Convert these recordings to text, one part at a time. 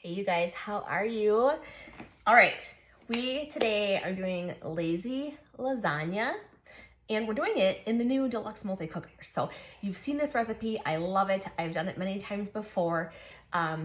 Hey you guys, how are you? All right, we today are doing lazy lasagna and we're doing it in the new deluxe multi-cooker. So you've seen this recipe, I love it. I've done it many times before.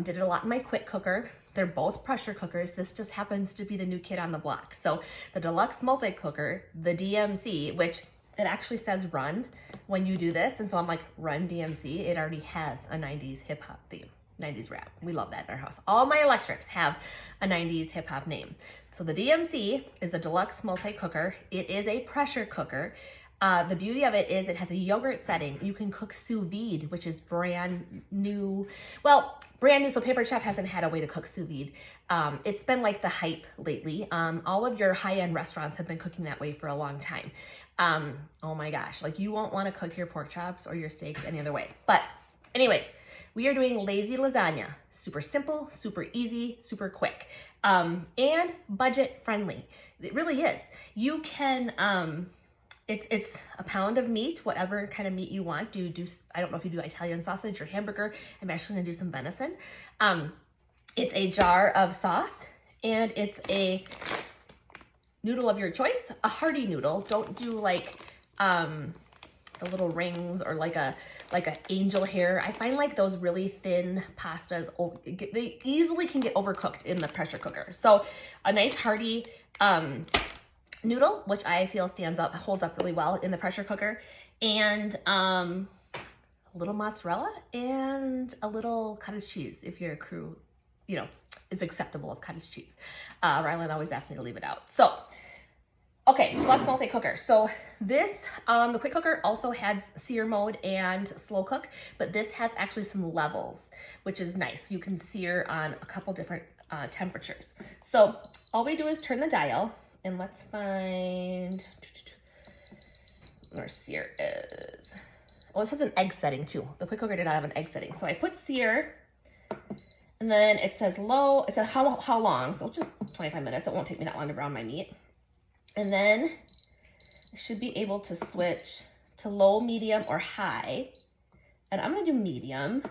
Did it a lot in my quick cooker. They're both pressure cookers. This just happens to be the new kid on the block. So the deluxe multi-cooker, the DMC, which it actually says run when you do this. And so I'm like, run DMC. It already has a 90s hip hop theme. 90s rap. We love that in our house. All my electrics have a 90s hip hop name. So the DMC is a deluxe multi-cooker. It is a pressure cooker. The beauty of it is it has a yogurt setting. You can cook sous vide, which is brand new. Well, brand new, so Paper Chef hasn't had a way to cook sous vide. It's been like the hype lately. All of your high-end restaurants have been cooking that way for a long time. Oh my gosh, like you won't want to cook your pork chops or your steaks any other way. But anyways, we are doing lazy lasagna. Super simple, super easy, super quick, and budget friendly. It really is. You can, it's a pound of meat, whatever kind of meat you want. I don't know if you do Italian sausage or hamburger. I'm actually gonna do some venison. It's a jar of sauce and it's a noodle of your choice, a hearty noodle. Don't do like, the little rings or like a angel hair. I find like those really thin pastas, they easily can get overcooked in the pressure cooker. So a nice hearty noodle, which I feel holds up really well in the pressure cooker, and a little mozzarella and a little cottage cheese if your crew, is acceptable of cottage cheese. Rylan always asks me to leave it out. So okay, deluxe multi-cooker. So this, the quick cooker also has sear mode and slow cook, but this has actually some levels, which is nice. You can sear on a couple different temperatures. So all we do is turn the dial, and let's find where sear is. Oh, this has an egg setting too. The quick cooker did not have an egg setting. So I put sear, and then it says low. It says how long, so just 25 minutes. It won't take me that long to brown my meat. And then I should be able to switch to low, medium, or high. And I'm gonna do medium.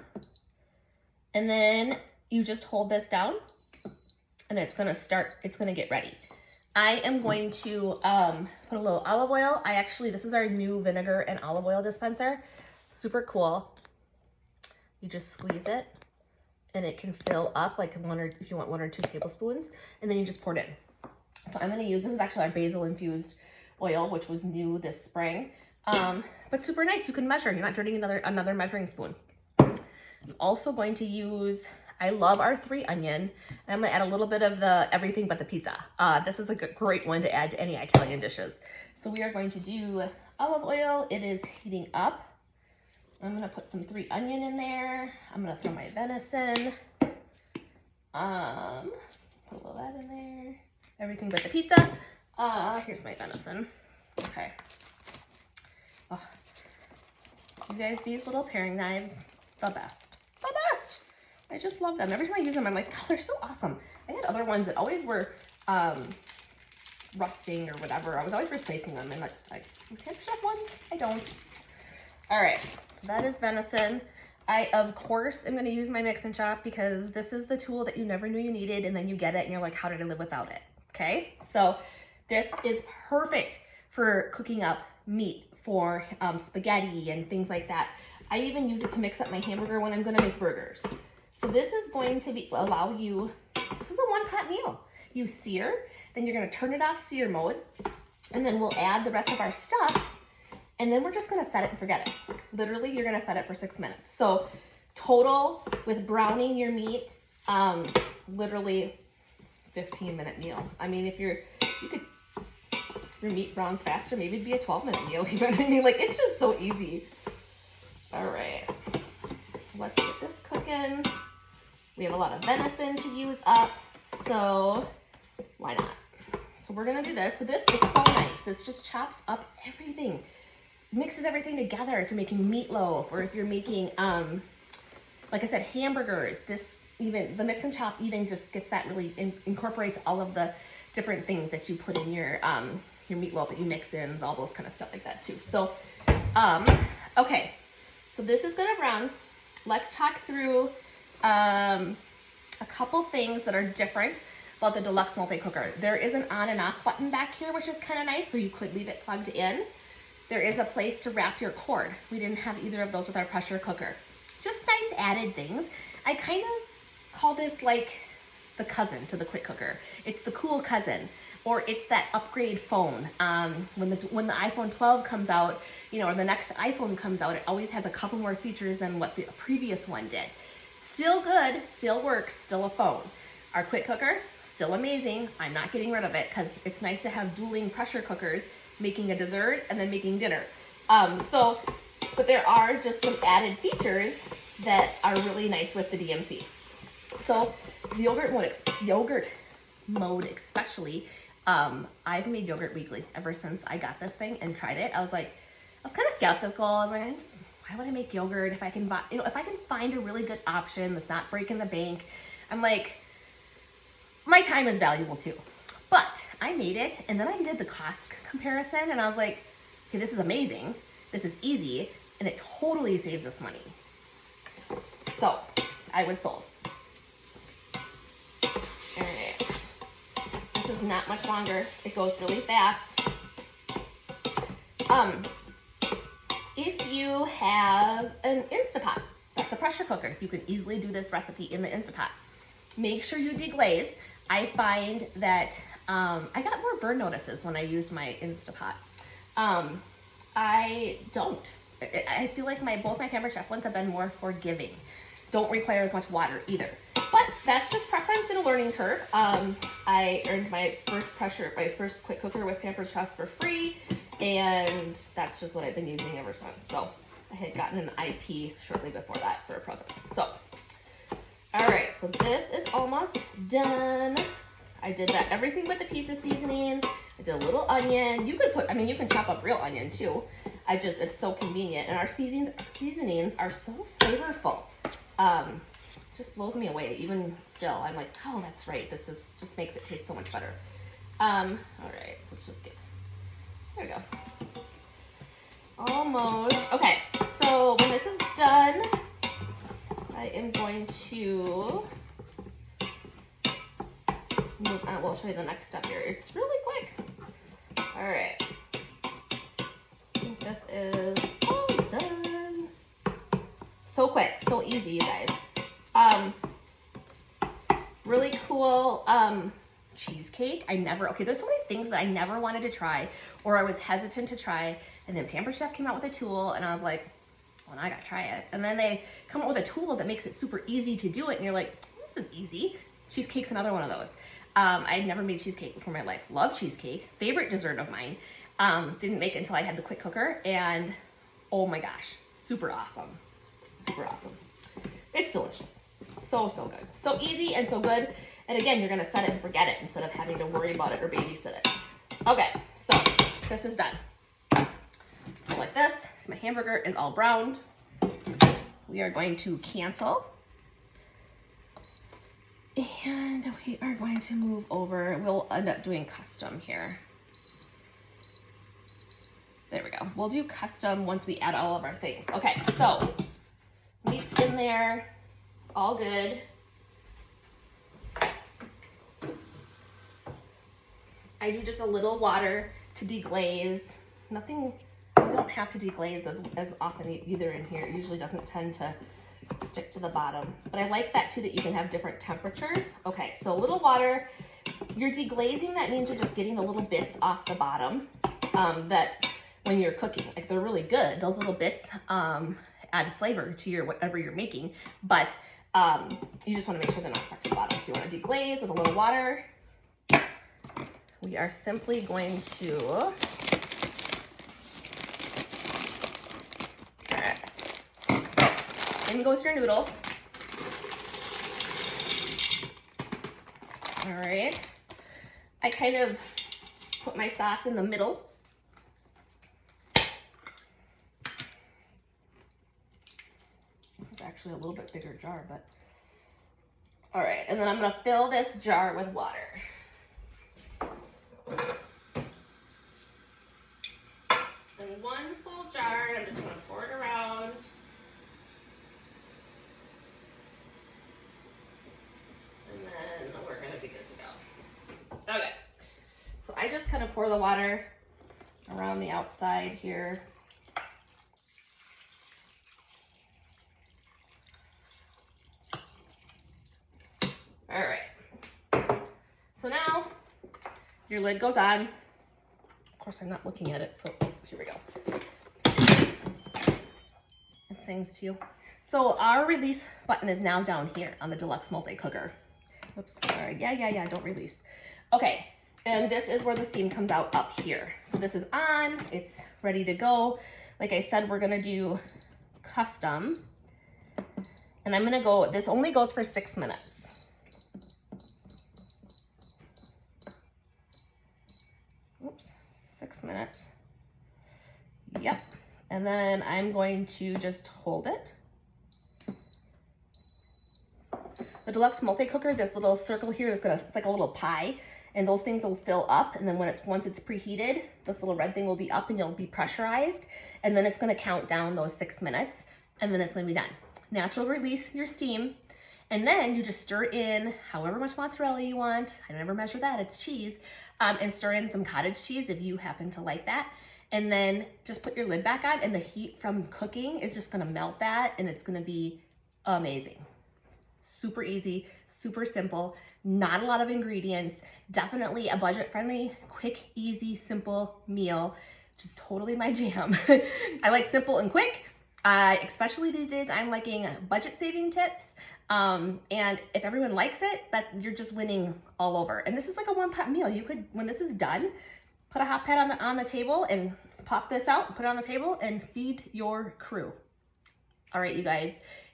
And then you just hold this down and it's gonna get ready. I am going to put a little olive oil. This is our new vinegar and olive oil dispenser. Super cool. You just squeeze it and it can fill up like if you want 1 or 2 tablespoons, and then you just pour it in. So I'm going to use, this is actually our basil infused oil, which was new this spring, but super nice. You can measure, you're not dirtying another measuring spoon. I'm also going to use, I love our 3 onion, and I'm going to add a little bit of the everything but the pizza. This is a great one to add to any Italian dishes. So we are going to do olive oil. It is heating up. I'm going to put some 3 onion in there. I'm going to throw my venison. Put a little of that in there. Everything but the pizza. Here's my venison. Okay. Oh, you guys, these little paring knives, the best. The best! I just love them. Every time I use them, I'm like, oh, they're so awesome. I had other ones that always were rusting or whatever. I was always replacing them, and like Paper Chef ones, I don't. All right, so that is venison. I, of course, am gonna use my mix and chop because this is the tool that you never knew you needed, and then you get it and you're like, how did I live without it? Okay, so this is perfect for cooking up meat for spaghetti and things like that. I even use it to mix up my hamburger when I'm gonna make burgers. So this is going to this is a 1-pot meal. You sear, then you're gonna turn it off sear mode, and then we'll add the rest of our stuff, and then we're just gonna set it and forget it. Literally, you're gonna set it for 6 minutes. So total with browning your meat, literally 15-minute meal. I mean, if your meat browns faster, maybe it'd be a 12-minute meal. You know what I mean? Like, it's just so easy. All right, let's get this cooking. We have a lot of venison to use up, so why not? So we're gonna do this. So this is so nice. This just chops up everything, mixes everything together. If you're making meatloaf, or if you're making, like I said, hamburgers, even the mix and chop even just gets that really incorporates all of the different things that you put in your meatloaf that you mix in, all those kind of stuff like that too. So, okay, so this is gonna brown. Let's talk through a couple things that are different about the deluxe multi-cooker. There is an on and off button back here, which is kind of nice, so you could leave it plugged in. There is a place to wrap your cord. We didn't have either of those with our pressure cooker. Just nice added things. I kind of call this like the cousin to the quick cooker. It's the cool cousin, or it's that upgrade phone. When the iPhone 12 comes out, you know, or the next iPhone comes out, it always has a couple more features than what the previous one did. Still good, still works, still a phone. Our quick cooker, still amazing. I'm not getting rid of it because it's nice to have dueling pressure cookers, making a dessert and then making dinner. But there are just some added features that are really nice with the DMC. So the yogurt mode especially, I've made yogurt weekly ever since I got this thing and tried it. I was kind of skeptical. I was like, why would I make yogurt if I can buy, if I can find a really good option that's not breaking the bank? I'm like, my time is valuable too. But I made it, and then I did the cost comparison, and I was like, okay, this is amazing. This is easy, and it totally saves us money. So I was sold. All right. This is not much longer. It goes really fast. If you have an Instapot, that's a pressure cooker. You can easily do this recipe in the Instapot. Make sure you deglaze. I find that I got more burn notices when I used my Instapot. I don't. I feel like both my Pampered Chef ones have been more forgiving. Don't require as much water either. But that's just preference and a learning curve. I earned my first quick cooker with Pampered Chef for free, and that's just what I've been using ever since. So I had gotten an IP shortly before that for a present. So, all right, so this is almost done. I did everything with the pizza seasoning. I did a little onion. You can chop up real onion too. It's so convenient. And our seasonings are so flavorful. Just blows me away. Even still, I'm like, oh, that's right. This just makes it taste so much better. All right, so let's just there we go. Almost. Okay, so when this is done, I am going to move on. We'll show you the next step here. It's really quick. All right. I think this is all done. So quick, so easy, you guys. Really cool cheesecake. There's so many things that I never wanted to try, or I was hesitant to try, and then Pampered Chef came out with a tool, and I was like, well, I gotta try it. And then they come up with a tool that makes it super easy to do it, and you're like, this is easy. Cheesecake's another one of those. I'd never made cheesecake before in my life. Love cheesecake. Favorite dessert of mine. Didn't make it until I had the quick cooker, and oh my gosh, super awesome. Super awesome. It's delicious. So, so good. So easy and so good. And again, you're gonna set it and forget it instead of having to worry about it or babysit it. Okay, so this is done. So like this, so my hamburger is all browned. We are going to cancel. And we are going to move over. We'll end up doing custom here. There we go. We'll do custom once we add all of our things. Okay, so meat's in there, all good. I do just a little water to deglaze. Nothing, you don't have to deglaze as often either in here. It usually doesn't tend to stick to the bottom. But I like that too, that you can have different temperatures. Okay, so a little water. You're deglazing, that means you're just getting the little bits off the bottom that when you're cooking, like they're really good. Those little bits add flavor to your whatever you're making, but you just want to make sure they're not stuck to the bottom. If you want to deglaze with a little water, we are simply going to, all right, so in goes your noodles. All right, I kind of put my sauce in the middle. This is actually a little bit bigger jar, but all right, and then I'm gonna fill this jar with water. In one full jar, I'm just gonna pour it around. I just kind of pour the water around the outside here. All right. So now your lid goes on. Of course, I'm not looking at it, so here we go. It sings to you. So our release button is now down here on the deluxe multi-cooker. Oops, sorry. Yeah, don't release. Okay, and this is where the steam comes out up here. So this is on, it's ready to go. Like I said, we're gonna do custom. And I'm gonna go, this only goes for 6 minutes. Oops, 6 minutes. Yep, and then I'm going to just hold it. The deluxe multi-cooker, this little circle here is it's like a little pie, and those things will fill up, and then once it's preheated, this little red thing will be up and you'll be pressurized, and then it's gonna count down those 6 minutes, and then it's gonna be done. Natural release your steam, and then you just stir in however much mozzarella you want. I never measure that, it's cheese, and stir in some cottage cheese if you happen to like that, and then just put your lid back on, and the heat from cooking is just gonna melt that, and it's gonna be amazing. Super easy, super simple, not a lot of ingredients, definitely a budget-friendly, quick, easy, simple meal. Just totally my jam. I like simple and quick, especially these days. I'm liking budget-saving tips, and if everyone likes it, you're just winning all over. And this is like a one-pot meal. You could, when this is done, put a hot pot on the table and pop this out, put it on the table, and feed your crew. All right, you guys.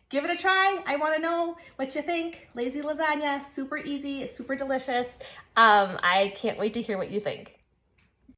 Give it a try. I want to know what you think. Lazy lasagna, super easy, super delicious. I can't wait to hear what you think.